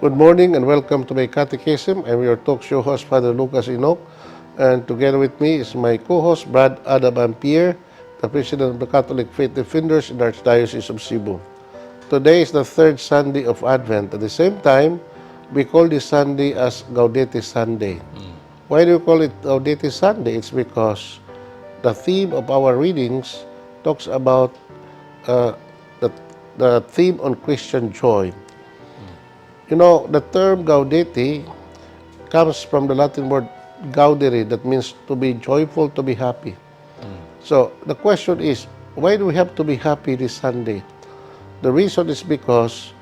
Good morning and welcome to My Catechism. I'm your talk show host, Father Lucas Inoc, and together with me is my co-host, Brad Adam Ampier, the President of the Catholic Faith Defenders in the Archdiocese of Cebu. Today is the third Sunday of Advent. At the same time, we call this Sunday as Gaudete Sunday. Why do you call it Gaudete Sunday? It's because the theme of our readings talks about uh, the, the theme on Christian joy. You know, the term gaudete comes from the Latin word gaudere, that means to be joyful, to be happy. So the question is, why do we have to be happy this Sunday? The reason is because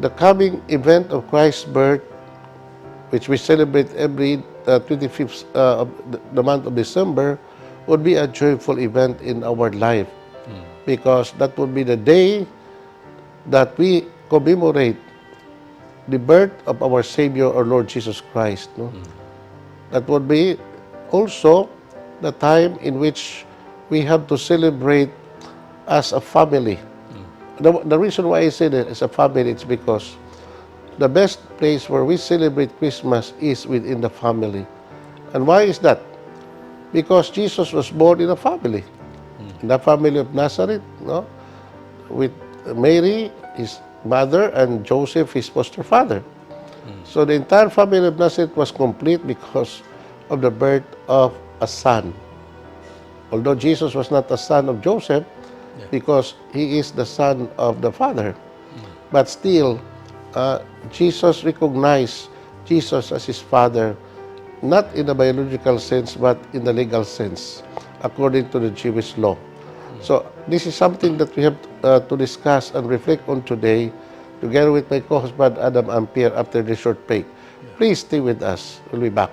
the coming event of Christ's birth, which we celebrate every 25th of the month of December, would be a joyful event in our life. Because that would be the day that we commemorate the birth of our Savior, our Lord Jesus Christ. No? That would be also the time in which we have to celebrate as a family. The reason why I say that as a family, it's because the best place where we celebrate Christmas is within the family. And why is that? Because Jesus was born in a family. In the family of Nazareth, no? With Mary, his mother, and Joseph, his foster father. So the entire family of Nazareth was complete because of the birth of a son. Although Jesus was not a son of Joseph, because he is the son of the Father. But still, Jesus recognized Jesus as his father, not in the biological sense, but in the legal sense, according to the Jewish law. So this is something that we have to discuss and reflect on today, together with my co-host, Brad Adam Ampier, after this short break. Please stay with us. We'll be back.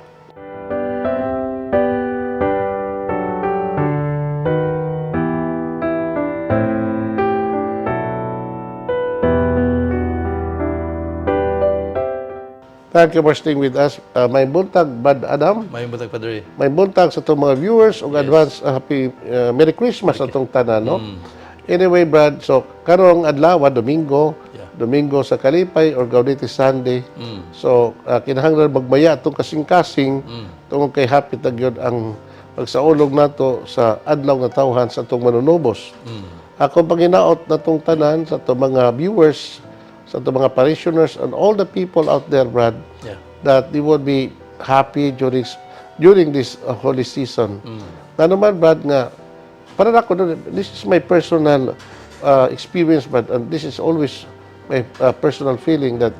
Thank you for staying with us. May buntag, Brad Adam. May butag Padre. May buntag sa itong mga viewers o advance happy Merry Christmas sa itong tanan, no? Anyway, Brad, so karong adlaw, Domingo, Domingo sa Kalipay or Gaudete Sunday. So, kinahanglan magmaya itong kasing-kasing tungkol kay hapit na gyud ang pagsaulog nato sa adlaw na tawhan sa itong manunubos. Ako panginaot na itong tanan sa itong mga viewers, sa itong mga parishioners, and all the people out there, Brad, that they would be happy during this holy season. Na naman, Brad, nga, para ako, this is my personal experience, Brad, and this is always my personal feeling that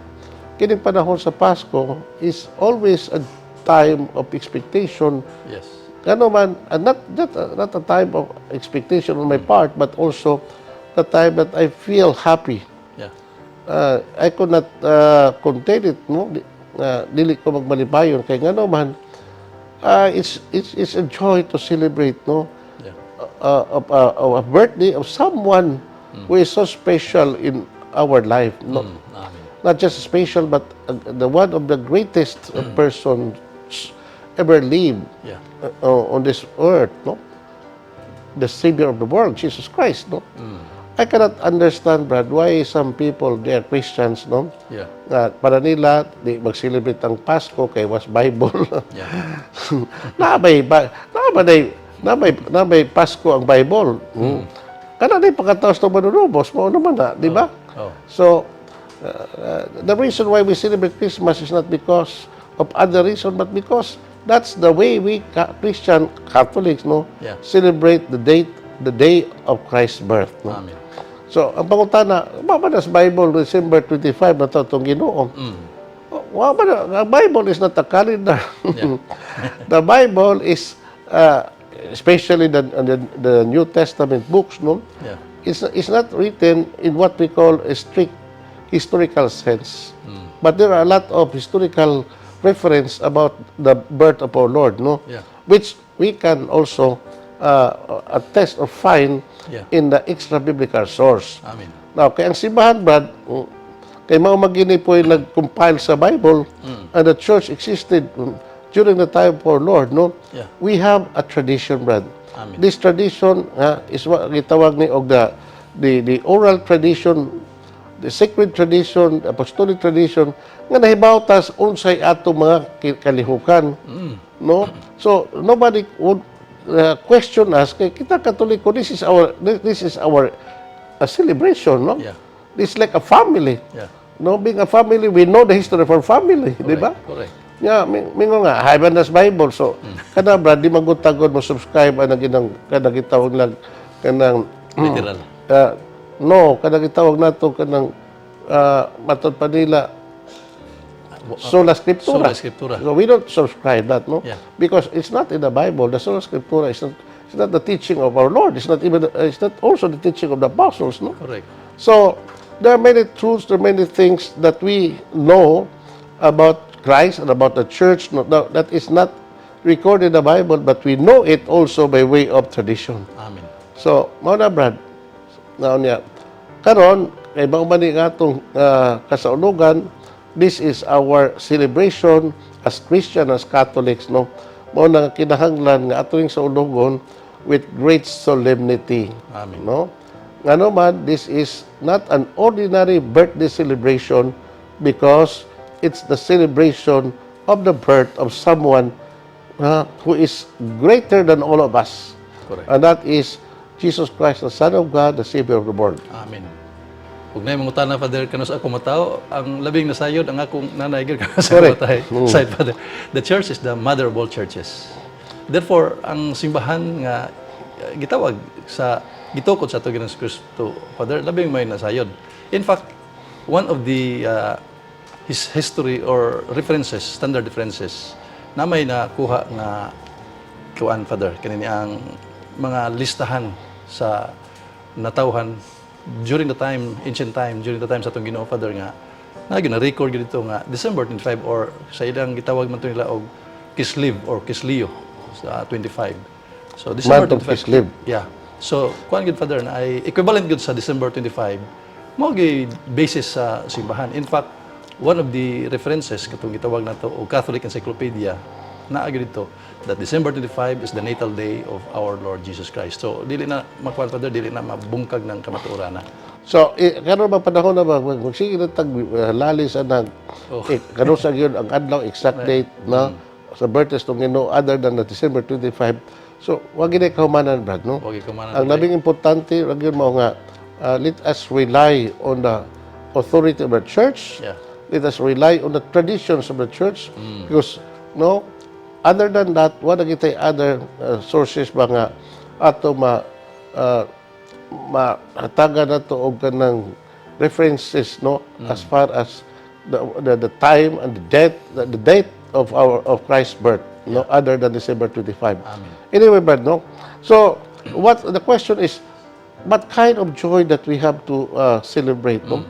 kining panahon sa Pasko is always a time of expectation. Yes. Ano man, and not a time of expectation on my part, but also the time that I feel happy. I could not contain it, no? Dili ko magmalipayon kay ngano man, it's a joy to celebrate, no? Of a birthday of someone who is so special in our life, no? Not just special, but the one of the greatest persons ever lived on this earth, no? The Savior of the world, Jesus Christ, no? I cannot understand, Brad, why some people, they are Christians, no? Para nila, di mag-celebrate ang Pasko kay was Bible. Nabay Pasko ang Bible. Kana na yung pagkataos ng manunubos mo naman na, di ba? So, the reason why we celebrate Christmas is not because of other reason, but because that's the way we Christian Catholics, no, celebrate the day of Christ's birth. No? Amen. So, ang pangutana, mabanas Bible, December 25 na itong Ginoo. Ang Bible is not a calendar. The Bible is, especially the New Testament books, no? It's not written in what we call a strict historical sense. But there are a lot of historical reference about the birth of our Lord, no? Which we can also attest or find in the extra-biblical source. Amen. Now, kaya ang simbahan, Brad, kay mga magini po yung nag-compile sa Bible, and the church existed during the time of our Lord, no? We have a tradition, Brad. Amen. This tradition is what gitawag ni og the oral tradition the sacred tradition, apostolic tradition, nga nahibawtas unsay ato mga kalihukan. No? So, nobody would question us, kay kita Katoliko, this is our celebration, no? Yeah. This is like a family. Yeah. No, being a family, we know the history of our family, di ba? Correct. Yeah, mingo nga, Haibandas Bible. So, kada brad, di magutagod mo subscribe ang ginang kada gitawag lang kanang Literal. no, kada gitawag nato kanang matod pa nila Sola Scriptura. Sola Scriptura. So we don't subscribe that, no? Yeah. Because it's not in the Bible. The Sola Scriptura is not the teaching of our Lord. It's not also the teaching of the apostles, no? Correct. So, there are many truths, there are many things that we know about Christ and about the church that is not recorded in the Bible, but we know it also by way of tradition. Amen. So, mao na brad, now niya, karon kay maumani nga itong kasaulugan, this is our celebration as Christian, as Catholics, no? Mao na kinahanglan nga ato sa ulugon with great solemnity. Amen. No? Ngano man, this is not an ordinary birthday celebration because it's the celebration of the birth of someone who is greater than all of us. Correct. And that is Jesus Christ, the Son of God, the Savior of the world. Amen. Huwag na yung mangutan na, Father, kanus ako matao, ang labing nasayod, ang akong nanay, sa matay, side, Father. The church is the mother of all churches. Therefore, ang simbahan nga, gitawag sa, gitukod sa Tuginan sa Kristo, Father, labing may nasayod. In fact, one of the his history or references, standard references, na may nakuha nga kuan, Father, kanini ang mga listahan sa natawhan during the time, ancient time, during the time sa itong Ginoo, Father, nga na-record dito nga December 25 or sa ilang gitawag man ito nila og Kislev or Kisleo sa 25. So December 25. Kislev. Yeah. So kuan gid, Father, na ay equivalent gud sa December 25 mo gi basis sa simbahan. In fact, one of the references katong gitawag nato og Catholic Encyclopedia naa gid dito that December 25 is the natal day of our Lord Jesus Christ. So dili na makuan, Father, dili na mabungkag ng kamatuoran na. So, karon ba panahon na ba magsige na tag lali sa nag karon sa gyud ang adlaw exact date na sa birthday tong Ginoo other than the December 25. So, wag gid kahumanan, brad, no? Wag ikumanan. Ang labing importante wag gyud mao nga let us rely on the authority of the church. Yeah. Let us rely on the traditions of the church because no, other than that, wala kita other sources ba nga ato mahatagan nato og kanang references, no, as far as the time and the date of Christ's birth, no, other than December 25. Amen. Anyway, but no. So, what the question is, what kind of joy that we have to celebrate, no?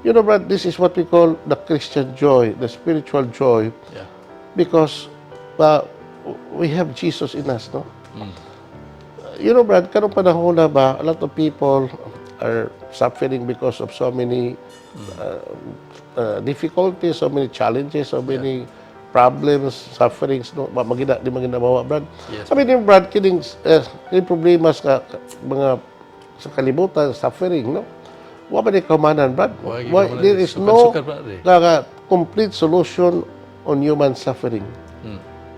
You know, Brad, this is what we call the Christian joy, the spiritual joy, Yeah. because we have Jesus in us, no? You know, Brad, kanong panahon na ba, a lot of people are suffering because of so many difficulties, so many challenges, so many problems, sufferings, no? Di magina mawa, Brad. Yes. I mean, Brad, kining problema sa mga sa kalibutan, suffering, no? Wa ba di kaumanan, Brad? Why, There is no Sukat, Brad, complete solution on human suffering.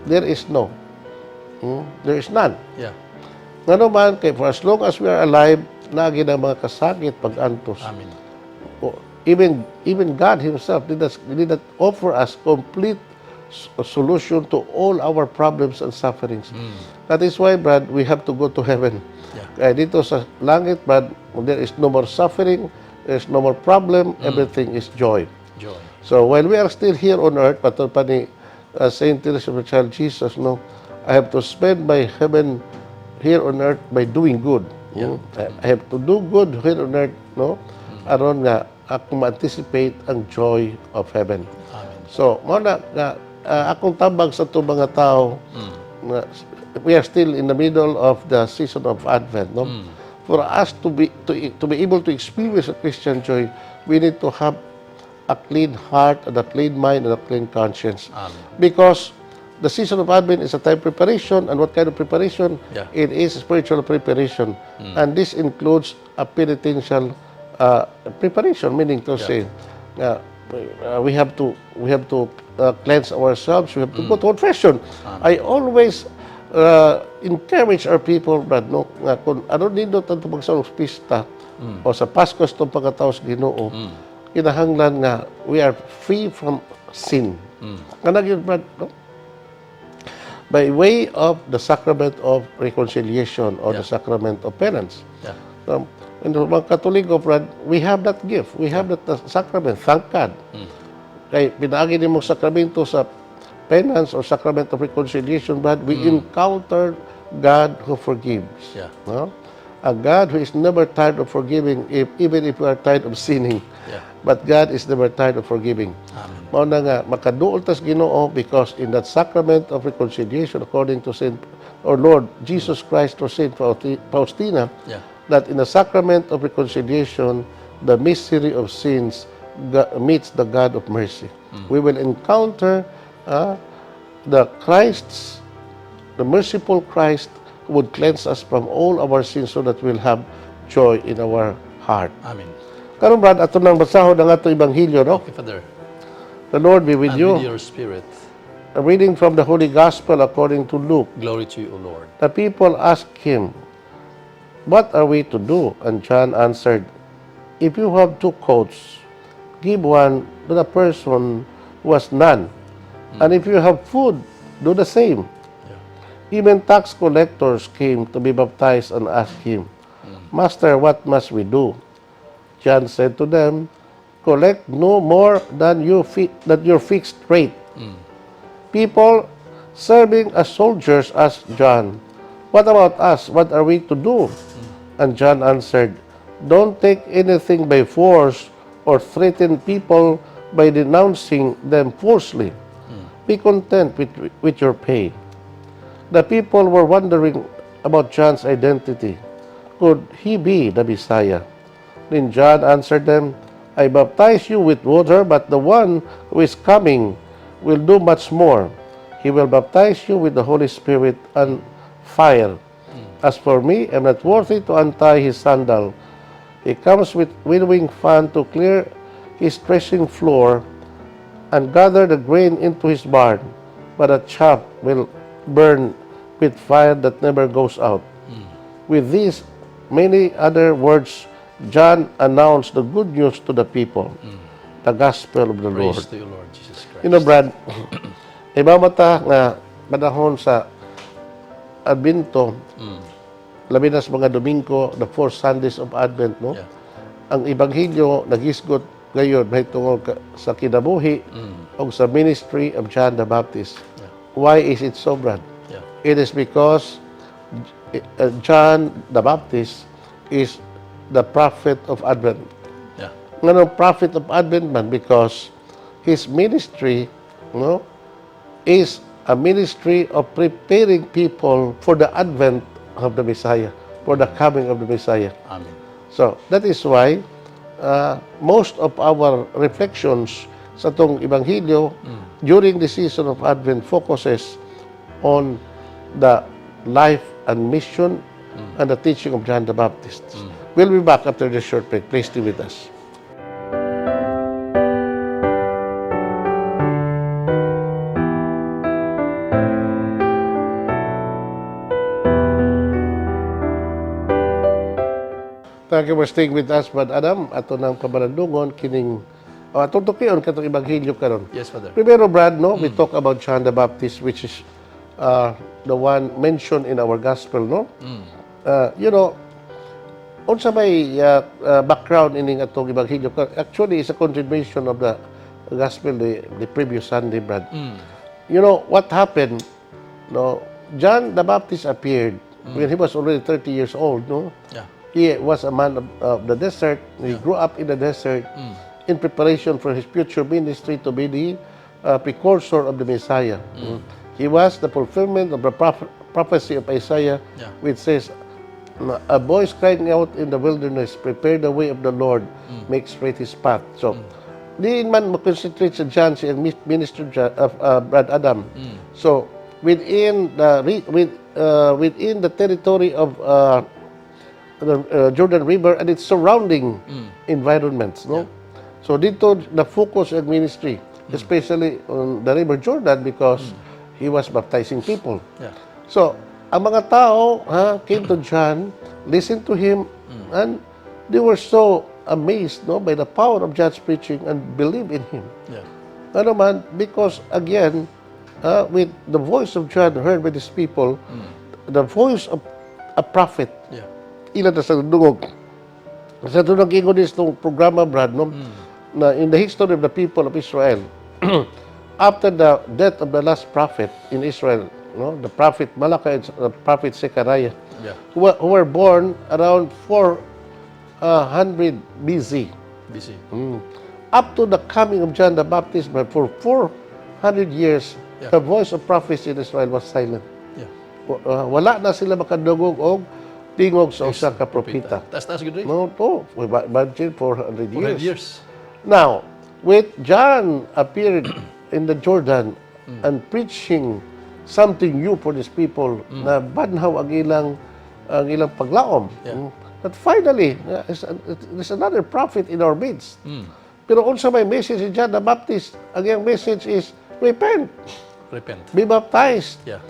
There is no. There is none. Yeah. Nga naman, kay for as long as we are alive, nagi na mga kasakit, pag-antos. Amen. Even God Himself did not offer us complete solution to all our problems and sufferings. That is why, Brad, we have to go to heaven. Yeah. Kaya dito sa langit, Brad, there is no more suffering, there is no more problem, everything is joy. Joy. So while we are still here on earth, patol pa ni Saint Teresa of the Child Jesus, no, I have to spend my heaven here on earth by doing good. Yeah. I have to do good here on earth, no, aron nga ako ma-anticipate ang joy of heaven. Amen. So, mo na akong tabang sa itong mga tao, na we are still in the middle of the season of Advent, no? For us to be able to experience a Christian joy, we need to have a clean heart and a clean mind and a clean conscience. Amen. Because the season of Advent is a time of preparation, and what kind of preparation? Yeah. It is spiritual preparation, and this includes a penitential preparation, meaning to say, uh, we have to cleanse ourselves. We have to go to confession. I always encourage our people, Brad, no, nga kung ano nindot ang tumagsalong pista o sa Pasko itong pagkataos Ginoo, kinahanglan nga we are free from sin. Nga nagyon, Brad, no? By way of the sacrament of reconciliation or the sacrament of penance. Yeah. In the mga Katoliko, Brad, we have that gift. We have that sacrament. Thank God. Kay pinaagi ni mong sakramento sa penance or sacrament of reconciliation, Brad, we encounter God who forgives. Yeah. No? A God who is never tired of forgiving, even if we are tired of sinning. Yeah. But God is never tired of forgiving. Amen. Mao na nga makaduol tas Ginoo because in that sacrament of reconciliation according to Saint or Lord Jesus Christ or Saint Faustina, Yeah. that in the sacrament of reconciliation the mystery of sins meets the God of mercy. We will encounter the merciful Christ who would cleanse us from all our sins so that we'll have joy in our heart. Amen. Karon, Brad, ato nang basahon ang ato Ebanghelyo, no? Okay, Father. The Lord be with And you. with your spirit. A reading from the Holy Gospel according to Luke. Glory to you, O Lord. The people asked him, "What are we to do?" And John answered, "If you have 2 coats, give one to the person who has none. And if you have food, do the same." Even tax collectors came to be baptized and asked him, "Master, what must we do?" John said to them, "Collect no more than your fixed rate." People serving as soldiers asked John, "What about us? What are we to do?" And John answered, "Don't take anything by force or threaten people by denouncing them falsely. Be content with your pay." The people were wondering about John's identity. Could he be the Messiah? Then John answered them, "I baptize you with water, but the one who is coming will do much more. He will baptize you with the Holy Spirit and fire. As for me, I am not worthy to untie his sandal. He comes with winnowing fan to clear his threshing floor and gather the grain into his barn, but the chaff will burn with fire that never goes out." With these many other words, John announced the good news to the people, the gospel of the Lord. Praise to you, Lord Jesus Christ. You know, Brad, ibamata nga panahon sa Advento, labi na sa mga Domingo, the 4 Sundays of Advent, no? Yeah. Ang Ebanghelyo nagisgot ngayon may tungod sa kinabuhi o sa ministry of John the Baptist. Yeah. Why is it so, Brad? Yeah. It is because John the Baptist is the prophet of Advent. Yeah. Nga prophet of Advent man because his ministry, no, is a ministry of preparing people for the advent of the Messiah, for the coming of the Messiah. Amen. So that is why most of our reflections sa tong Ebanghelyo during the season of Advent focuses on the life and mission and the teaching of John the Baptist. We'll be back after this short break. Please stay with us. Thank you for staying with us, Brad Adam. Ato ng kabalandungon, kining atong tukion katong Ebanghelyo karon. Yes, Father. Primero, Brad, no, we talk about John the Baptist, which is the one mentioned in our gospel, no? You know, unsa may background ining atong Ebanghelyo. Actually, it's a continuation of the gospel the previous Sunday, Brad. You know, what happened, no? John the Baptist appeared when he was already 30 years old, no? Yeah. He was a man of the desert. He grew up in the desert in preparation for his future ministry to be the precursor of the Messiah. He was the fulfillment of the prophecy of Isaiah, which says, "A voice crying out in the wilderness, prepare the way of the Lord, make straight his path." So, di man mag-concentrate sa John sa ministry of Brad Adam. So, within the territory of Jordan River and its surrounding environments, no? So dito na-focus ang ministry, especially on the River Jordan because he was baptizing people. Yeah. So, ang mga tao came to John, listened to him, and they were so amazed, no, by the power of John's preaching and believed in him. Yeah. Ano man, because again, with the voice of John heard by these people, the voice of a prophet, Yeah. ilan na sa dungog. Sa ito nag-ingon itong programa, Brad, no, na in the history of the people of Israel, after the death of the last prophet in Israel, no, the prophet Malachi and the prophet Zechariah, Yeah. who were born around 400 BC. Busy. Up to the coming of John the Baptist, but for 400 years, the voice of prophecy in Israel was silent. Yeah. Wala na sila makadungog og tingog sa usa ka propeta. Taas good rin. No, to. Imagine 400 400 years. years. Now, with John appeared in the Jordan and preaching something new for these people na banhaw ang ilang paglaom. But finally, there's another prophet in our midst. Pero unsa may message si John the Baptist, ang iyang message is repent, Repent. be baptized. Yeah.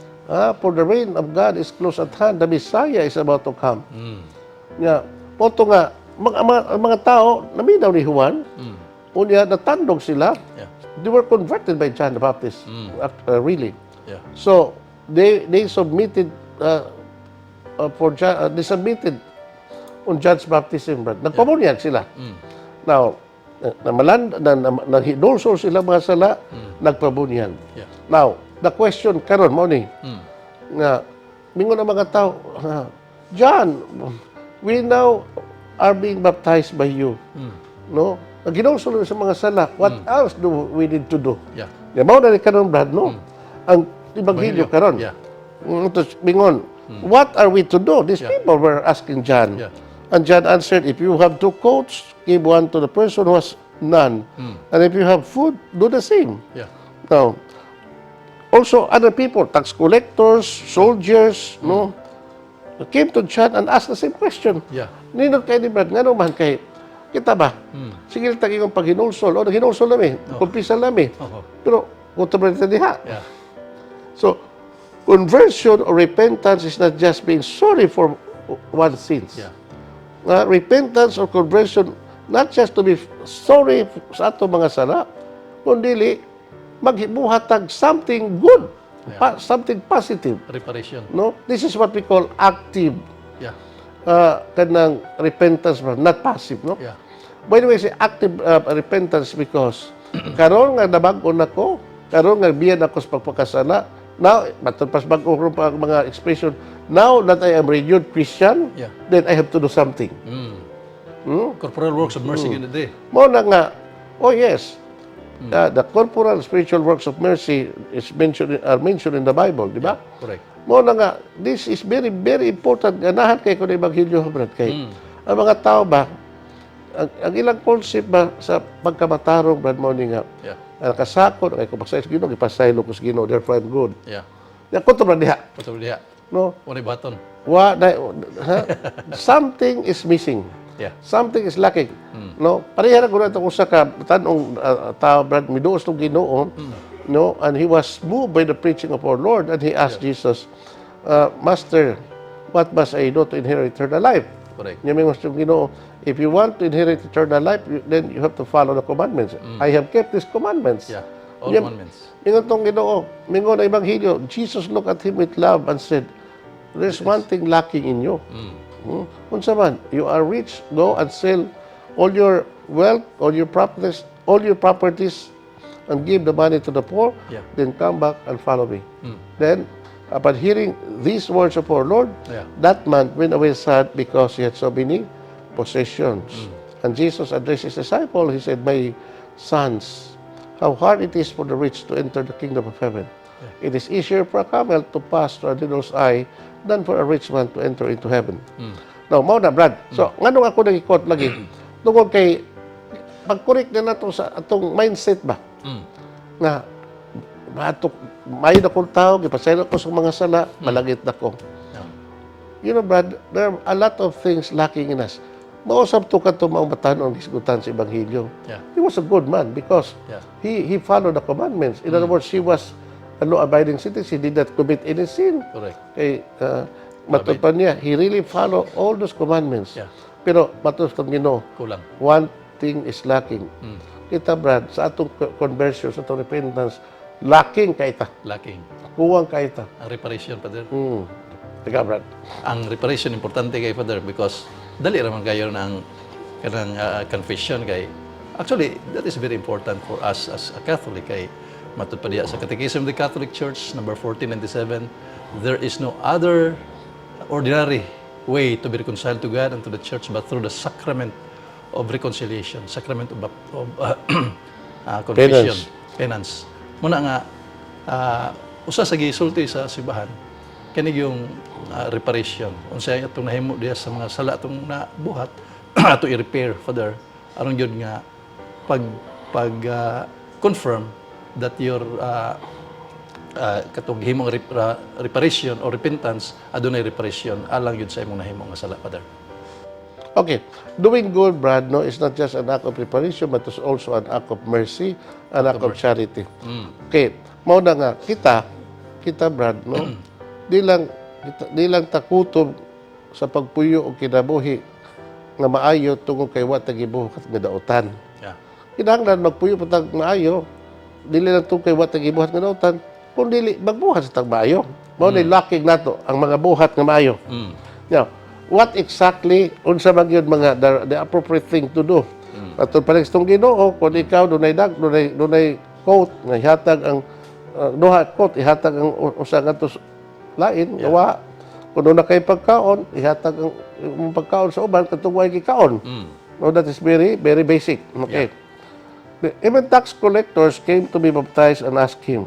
For the reign of God is close at hand. The Messiah is about to come. Nga, poto nga, mga tao, naminaw ni Juan, unya, natandog sila. Yeah. They were converted by John the Baptist, really. Yeah. So, they submitted they submitted on John's baptism, Brad. Nagpamunyag sila. Now, naghinulsol sila mga sala, nagpabunyag. Yeah. Now, the question karon mo ni, nga, mingon ang mga tao, John, we now are being baptized by you. No? Naghinulsol sa mga sala, what else do we need to do? Yeah. Yan, mao na ni karon, Brad, no? Ang Ebanghelyo karon. Yeah. Tapos, mingon, what are we to do? These people were asking John. Yeah. And John answered, if you have 2 coats, give one to the person who has none. And if you have food, do the same. Yeah. Now, also other people, tax collectors, soldiers, no, came to John and asked the same question. Yeah. Ninod kay ni Brad, nga naman kay, kita ba? Sige, tagi kong paghinulsol. O, naghinulsol namin. Kumpisal namin. Pero, kunta ba nito diha? Yeah. So, conversion or repentance is not just being sorry for one's sins. Yeah. Repentance or conversion, not just to be sorry sa ato mga sala, kundi maghibuhatag something good, something positive. Reparation. No, this is what we call active. Yeah. Kanang repentance, not passive. No. Yeah. By the way, say active repentance because karon nga nabag-o nako, karon nga biyan ako sa pagpakasala. Now, matapos bag-o pa ang mga expression. Now that I am renewed Christian, then I have to do something. Corporal works of mercy in the day. Mo na nga, oh yes, the corporal spiritual works of mercy are mentioned in the Bible, di ba? Correct. Mo na nga, this is very, very important. Ganahan kay ko na Ebanghelyo, Brad, kay ang mga tao ba, ang ilang concept ba sa pagkamatarong, Brad, mo ni nga, kasako, kay ko pasay sa Ginoo, ipasaylo ko sa Ginoo, therefore I'm good. Yeah. Yan, kunto ba diha? Patulog diha. No? Wala baton. Something is missing. Yeah. Something is lacking. No? Pareha na ko na itong usa ka tanong tao, Brad, miduos ng Ginoo, no? And he was moved by the preaching of our Lord, and he asked Jesus, Master, what must I do to inherit eternal life? Correct. Niya may gusto Ginoo, if you want to inherit eternal life, then you have to follow the commandments. I have kept these commandments. Yeah. All commandments. Mingon tong Ginoo, mingon na Ebanghelyo, Jesus looked at him with love and said, there's one thing lacking in you. Unsa man, you are rich, go and sell all your wealth, all your properties, and give the money to the poor, then come back and follow me. Then, upon hearing these words of our Lord, that man went away sad because he had so many possessions. And Jesus addressed his disciple, he said, my sons, how hard it is for the rich to enter the kingdom of heaven. It is easier for a camel to pass through a needle's eye than for a rich man to enter into heaven. Now, mao na, Brad. So, nganong ako nag-ikot lagi? Tungkol kay, pag-correct na nato sa atong mindset ba? Na, may na kong tao, gipasaylo ko sa mga sala, malagit na ko. you know, Brad, there are a lot of things lacking in us. Mausap to ka maong batanon ang hisgutan sa Ebanghelyo. Yeah. He was a good man because Yeah. he followed the commandments. In other words, he was a law-abiding citizen. He did not commit any sin. Correct. Kay matupan niya, he really followed all those commandments. Yeah. Pero matutong Ginoo, Kulang. one thing is lacking. Kita, Brad, sa atong conversion, sa atong repentance, lacking kaita. Lacking. Kuwang kaita. Ang reparation, Father. Teka, Brad. Ang reparation importante kay Father because dali raman kayo ng kanang confession kay actually that is very important for us as a Catholic kay matud pa diya sa Catechism of the Catholic Church number 1497, there is no other ordinary way to be reconciled to God and to the Church but through the sacrament of reconciliation, sacrament of confession, penance. Muna nga usa sa gisulti sa simbahan kani yung reparation. Unsay atong nahimo diya sa mga sala atong nabuhat ato i-repair, Father. Aron gyud nga pag confirm that your katong himong reparation or repentance adunay reparation alang gyud sa imong nahimo nga sala, Father. Okay, doing good, Brad, no, is not just an act of preparation, but it's also an act of mercy, an act of charity. Okay, mao na nga kita, Brad, no, di lang takutob sa pagpuyo o kinabuhi nga maayo tungod kay wa tagibuhat nga daotan. Yeah. Kinahanglan magpuyo pa tag maayo, dili lang tungod kay wa tagibuhat nga daotan, kung dili magbuhat sa tag maayo. Mao ni lacking nato ang mga buhat nga maayo. Now, what exactly unsa man gyud mga the appropriate thing to do? Aton pa nagstong Ginoo kung ikaw dunay quote nga ihatag ang duha quote ihatag ang usa ngadto lain wa kung na kay pagkaon ihatag ang pagkaon sa uban katong way gikaon. No, that is very very basic. Okay. Even tax collectors came to be baptized and asked him,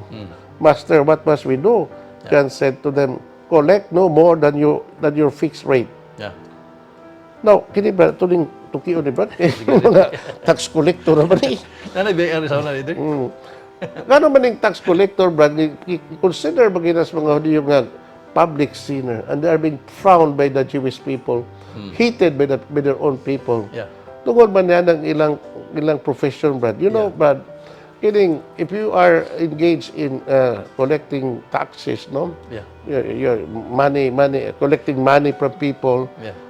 Master, what must we do? John said to them, collect no more than your fixed rate. Yeah. Now, kini ba tuling tukion ni Brad? Mga tax collector naman eh. Nanay BR sa una leader. Gano man yung tax collector, Brad, consider maginas mga Hudiyo nga public sinner and they are being frowned by the Jewish people, hated by their own people. Yeah. Tungod man yan ang ilang profession, Brad. You know, Brad, if you are engaged in collecting taxes, no? Yeah. Your money, collecting money from people,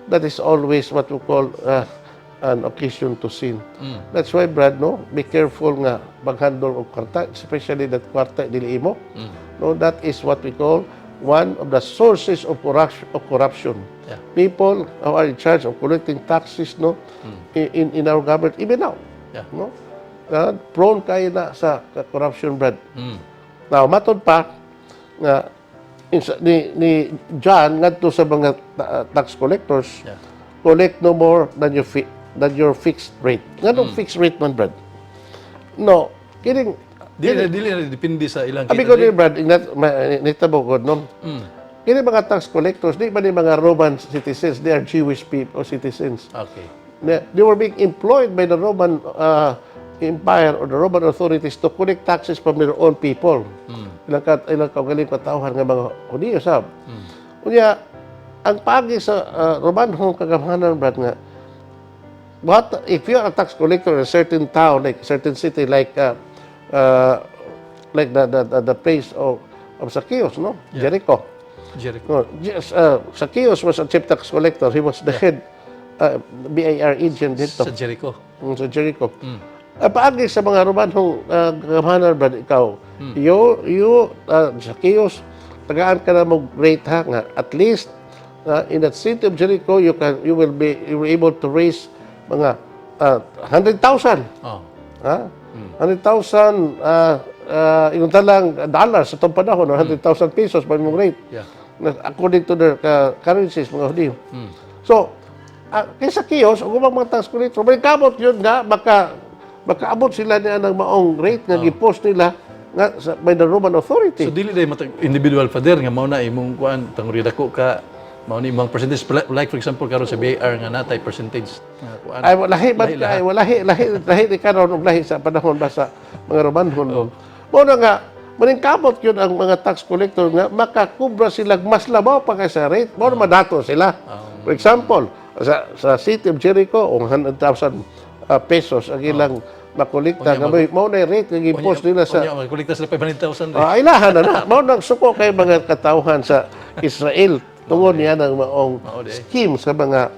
that is always what we call an occasion to sin. That's why, Brad, no, be careful nga paghandle og kwarta, especially that kwarta dili imo. No, that is what we call one of the sources of corruption. Yeah. People who are in charge of collecting taxes, no, in our government, even now, Yeah. no, prone kayo na sa corruption, Brad. Now, matod pa nga ni John ngadto sa mga tax collectors, collect no more than your fixed rate. Nganong fixed rate man, Brad? No, kidding. Dili na depende sa ilang Abi ko ni Brad, nitabo ko, no? Kini mga tax collectors, di ba ni mga Roman citizens, they are Jewish people, citizens. Okay. They were being employed by the Roman Empire or the Roman authorities to collect taxes from their own people. Ilang kaugaling katawhan nga mga Hudiyo, sab. Unya, ang pagi sa Romanhong kagamhanan, Brad, nga, if you are a tax collector in a certain town, like a certain city, like the place of Zacchaeus, no? Yeah. Jericho. No, Zacchaeus was a chief tax collector. He was the head BIR agent dito. Sa Jericho. Sa Jericho. Paagi sa mga Romanhong kagamhanan, Brad, ikaw, you Zacchaeus, tagaan ka na mag-rate ha, nga at least in that city of Jericho, you will be able to raise mga 100,000. Oh. Ha? 100,000 yung talang dollars sa itong panahon, 100,000 pesos pa mong rate. Yeah. According to their currencies, mga Hudiyo. So, kay Zacchaeus, kung mga tax collector, may kamot yun nga, makaabot sila niya ng maong rate nga gipost nila nga by the Roman authority. So dili day matag individual father nga mao na imong kuan tanguri dako ka mao ni imong percentage like for example karon sa BIR nga natay percentage nga kuan. Ay lahi ni karon og lahi sa panahon ba sa mga Romanhon. Mo na nga Maning kabot yun ang mga tax collector nga makakubra sila mas labaw pa kaysa rate. More madato sila. For example, sa City of Jericho, 100,000 pesos ang ilang makolekta. Nga mao na rate nga gi-post nila sa magkolekta sila 500,000. ilahan na. Mao nang suko kay mga katawhan sa Israel. Tungod niya ng maong scheme sa mga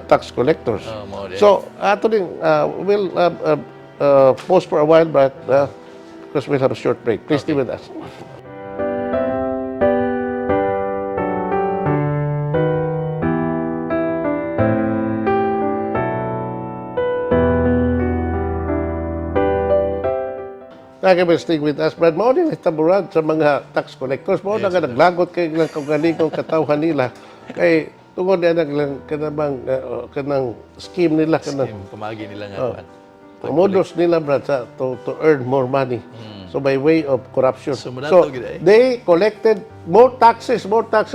tax collectors. So, ato din, we'll pause for a while, but because we'll have a short break. Please stay with us. Stay with us, Brad. Mao din itaburan sa mga tax collectors. Mao na nga naglagot kay ilang kaugalingong katawhan nila. Kay tungod na kanang scheme nila, kanang pamagi nila nga. modus nila, Brad, to earn more money. So by way of corruption. So they collected more taxes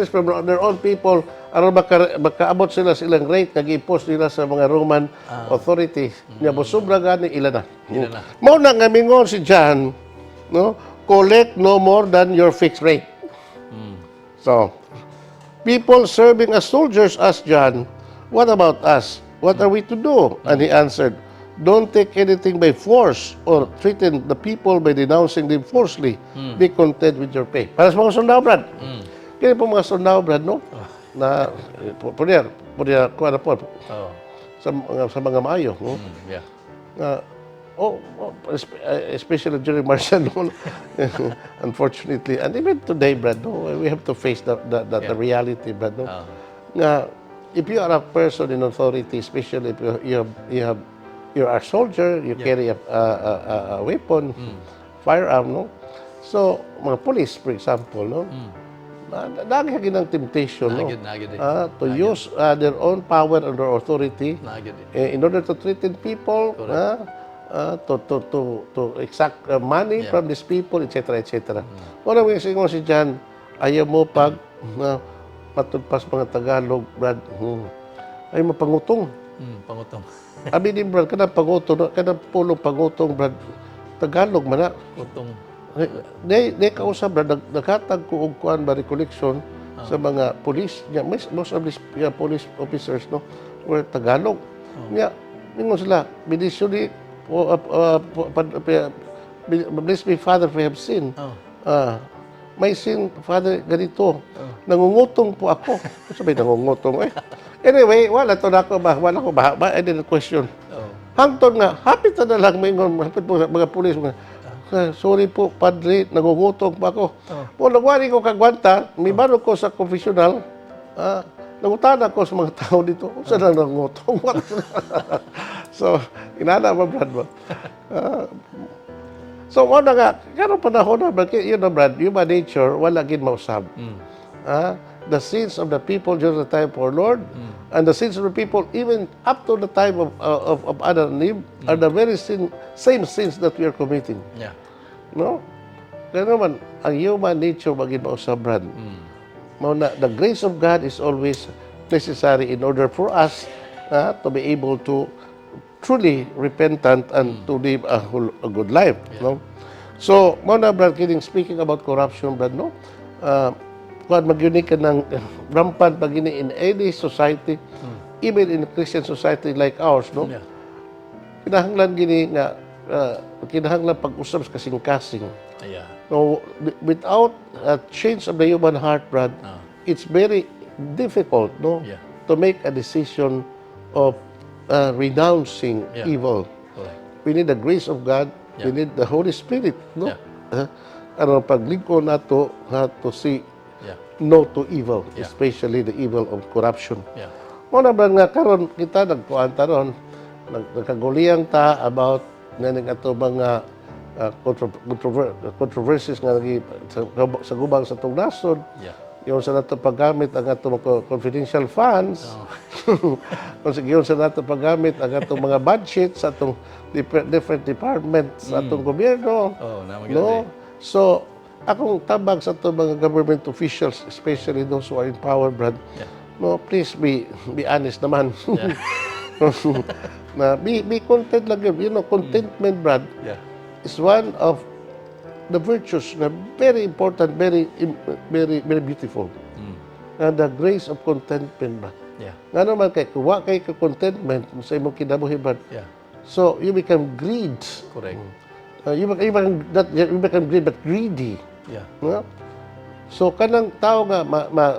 from their own people aron makaabot sila silang rate nga gi-post nila sa mga Roman authorities. Nya sobra gani ila na. Mao na nga mingon si John, no? Collect no more than your fixed rate. So people serving as soldiers asked John, "What about us? What are we to do?" And he answered, "Don't take anything by force or threaten the people by denouncing them forcefully. Be content with your pay." Para sa mga sundao, Brad. Kaya po mga sundao, Brad, no? Na, kuha na po. Sa mga maayo. No? Especially during martial law, unfortunately. And even today, Brad, no? We have to face the reality, Brad. No? If you are a person in authority, especially if you're a soldier, you carry a weapon, firearm, no? So, mga police, for example, no? Nagiging ng temptation, no? To use their own power and their authority in order to threaten people, to exact money from these people, etc., etc. Wala mo yung si John, ayaw mo pag matugpas mga Tagalog, Brad, ay mapangutong. Pangutong. Abi din, Brad, kanang pangutong, kanang pulong pangutong, Brad, Tagalog man na. Utong. They kausap, Brad, naghatag ko og kuan ba recollection sa mga police. Most of these police officers, no, were Tagalog. Ningon sila, "Bidisuli, bless me, Father, for I have sinned. May sin, Father, ganito. Nangungutong po ako." Sabi, nangungutong, eh. Anyway, wala to na ako ba? Wala ko ba? I didn't question. Hangtod nga, hapit na lang, hapit po mga pulis, "Sorry po, Padre, nangungutong pa ako." Po, nagwari ko kagwanta, may baro ko sa confessional, nangutan ako sa mga tao dito, kung saan lang nangungutong. So, inana ba, Brad, ba? So, ano nga, karong panahon na, Brad, you know, Brad, human nature, wala gin mausab. The sins of the people during the time of our Lord, and the sins of the people even up to the time of Adam and Eve, are the very same sins that we are committing. No? Kaya naman, ang human nature maging mausab, Brad. The grace of God is always necessary in order for us to be able to truly repentant and to live a good life. No? So, muna, Brad, speaking about corruption, Brad, no? Kung mag-unique ka ng rampant pag-ini in any society, even in a Christian society like ours, no? Kinahanglan gini nga, kinahanglan pag-usap sa kasing-kasing. No, without a change of the human heart, Brad, it's very difficult, no, to make a decision of renouncing evil. We need the grace of God. We need the Holy Spirit, no? Ano paglingkod nato to see no to evil, especially the evil of corruption. Muna ba nga karon kita nagkuan taron, nagkaguliyang ta about naning ato mga controversies nga sa gubang sa itong nasod. Yung sa nato paggamit ang atong confidential funds. Yung sa nato paggamit ang atong mga budget sa atong different departments sa atong gobyerno. No? So, akong tabag sa itong mga government officials, especially those who are in power, Brad, no, please be honest naman. Be content lang yun. You know, contentment, Brad, is one of the virtues na very important, very beautiful. And the grace of contentment ba. Yeah. Nga naman kay kuwa kay ka contentment sa imong kinabuhi ba. Yeah. So you become greed. Correct. You become greed but greedy. Yeah. No? So kanang tao nga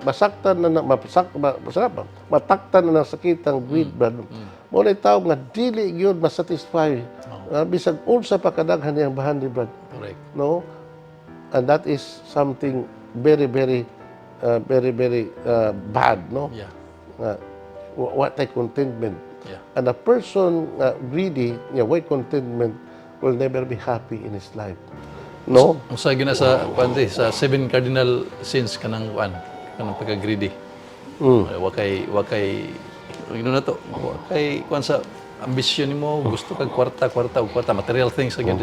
masaktan na mataktan na ng sakit ang greed ba. Mo na tao nga dili gyud masatisfy. Bisag unsa pa kadaghan niyang bahan ni brad. Correct. No? And that is something very bad, no? Yeah. What a contentment. Yeah. And a person greedy, with contentment, will never be happy in his life. No? Ang sa gina sa sa 7 cardinal sins kanang pagka-greedy. Wakay na to. Wakay sa ambisyon nimo, gusto kag kwarta, material things again.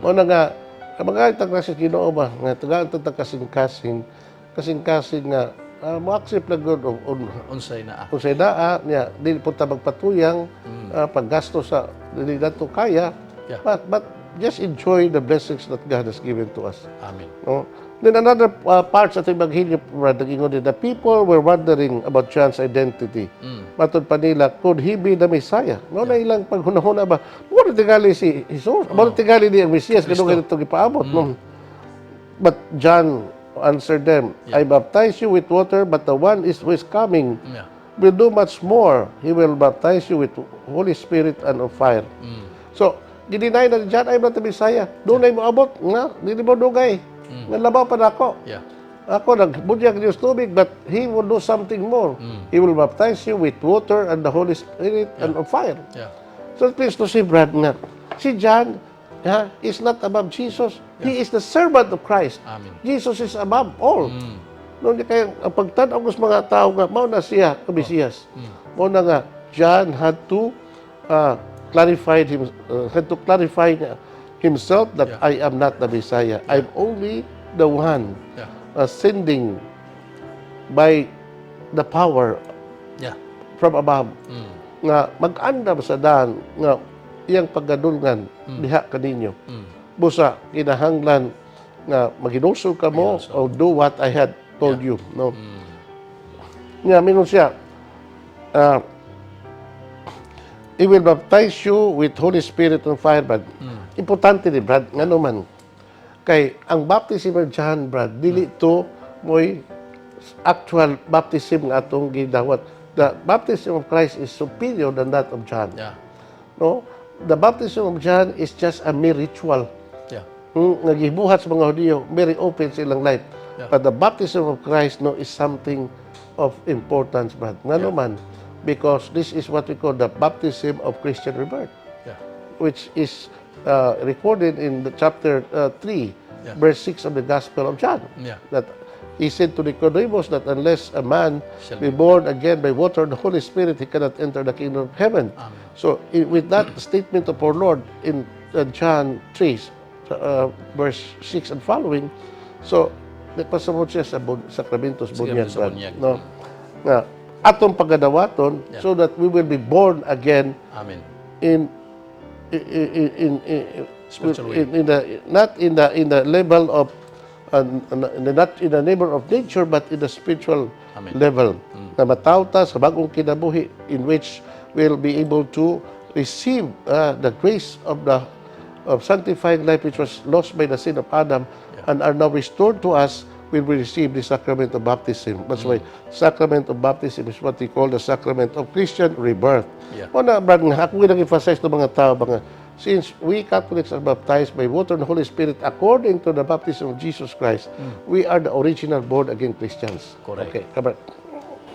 Mo na nga mga kasi Ginoo ba nga tagaan ta kasing-kasing nga mo-accept lang good Unsay naa. unsay naa niya dili po ta magpatuyang paggasto sa dili nato kaya. Yeah. But just enjoy the blessings that God has given to us. Amen. No? Then another part sa ating Ebanghelyo, the people were wondering about John's identity. Matod pa nila, could he be the Messiah? No, na ilang paghunahuna ba? Muna tingali si Jesus. Muna tingali niya ang Mesias. Ganun ganito ipaabot. No? But John answered them, I baptize you with water, but the one who is coming will do much more. He will baptize you with Holy Spirit and of fire. So, gininay na ni John, I'm not the Messiah. Doon ay mo abot. Hindi mo dugay. Nalabaw pa na ako. Yeah. Ako, nagbudyag niyo sa tubig, but He will do something more. He will baptize you with water and the Holy Spirit and of fire. Yeah. So it means to say, Brad, nga, si John is not above Jesus. He is the servant of Christ. Amen. Jesus is above all. Noon kaya ang pagtanaw ng mga tao nga, mao na siya, kabisiyas. Mao na nga, John had to clarify himself that I am not the Messiah. I'm only the one ascending by the power from above. Nga mag-andam sa daan nga iyang paggadulngan diha kaninyo. Busa kinahanglan nga maginusog ka mo or do what I had told you. No. Nga mingon siya He will baptize you with Holy Spirit and fire, Brad. Importante ni Brad, nga naman. Kay, ang baptism of John, Brad, dili to mo'y actual baptism nga atong gidawat. The baptism of Christ is superior than that of John. Yeah. No? The baptism of John is just a mere ritual. Yeah. Nagibuhat sa mga Hudiyo, very open silang life. Yeah. But the baptism of Christ, no, is something of importance, Brad. Nga naman, because this is what we call the baptism of Christian rebirth, which is recorded in the chapter 3, verse 6 of the Gospel of John. That he said to Nicodemus that unless a man be born again by water and the Holy Spirit, he cannot enter the kingdom of heaven. Amen. So with that statement of our Lord in John 3, verse 6 and following, so nagpasabot siya sa sakramentos bunyag. No? Nga, atong pagadawaton so that we will be born again. Amen. In spiritual way. Not in the level of not in the level of nature but in the spiritual level. Na matawta sa bagong kinabuhi in which we'll be able to receive the grace of sanctifying life which was lost by the sin of Adam and are now restored to us. When we receive the sacrament of baptism. That's why sacrament of baptism is what we call the sacrament of Christian rebirth. Una, Brad, ako nag-emphasize ng mga tao, since we Catholics are baptized by water and the Holy Spirit according to the baptism of Jesus Christ, we are the original born-again Christians. Correct. Okay, kabat.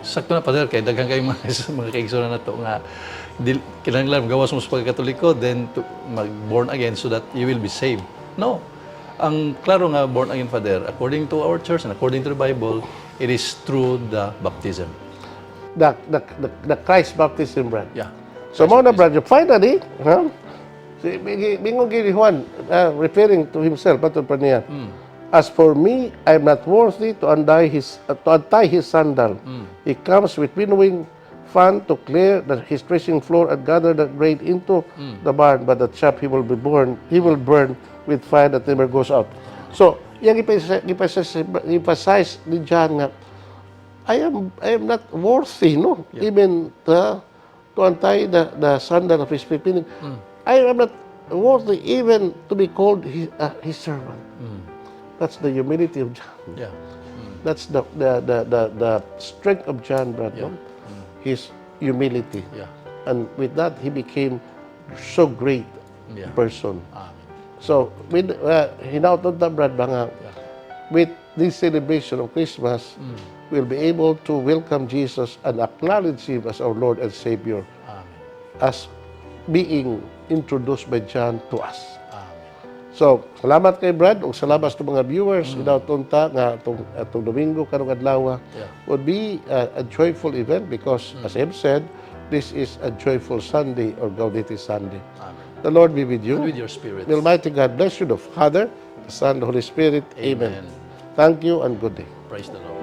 Sakto na, Father, kay daghang kayo mga kaigsunan na to nga kinahanglan gawas mo sa pagkatoliko, then mag-born again so that you will be saved. No. Ang klaro nga born again, Father, according to our church and according to the Bible, it is through the baptism. The Christ baptism, Brad. Yeah. So, mo na, Brad, finally, si Bingong Gili Juan, referring to himself, patod pa niya, as for me, I am not worthy to untie his sandal. He comes with winnowing fan to clear his threshing floor and gather the grain into the barn, but the chaff he will burn with fire that never goes out. So, yung emphasize ni John nga, I am not worthy, no? Even to untie the sandal of his feet. Meaning, I am not worthy even to be called his servant. That's the humility of John. Yeah. That's the strength of John, brother. His humility. Yeah. And with that, he became so great person. Amen. So, with hinautod na, brad, nga, with this celebration of Christmas, we'll be able to welcome Jesus and acknowledge Him as our Lord and Savior, as being introduced by John to us. So, salamat kay Brad, o salamat sa mga viewers, inautunta nga atong Domingo karong adlaw would be a joyful event because, as I have said, this is a joyful Sunday or Gaudete Sunday. The Lord be with you. And with your spirit. May Almighty God bless you, the Father, the Son, the Holy Spirit. Amen. Thank you and good day. Praise the Lord.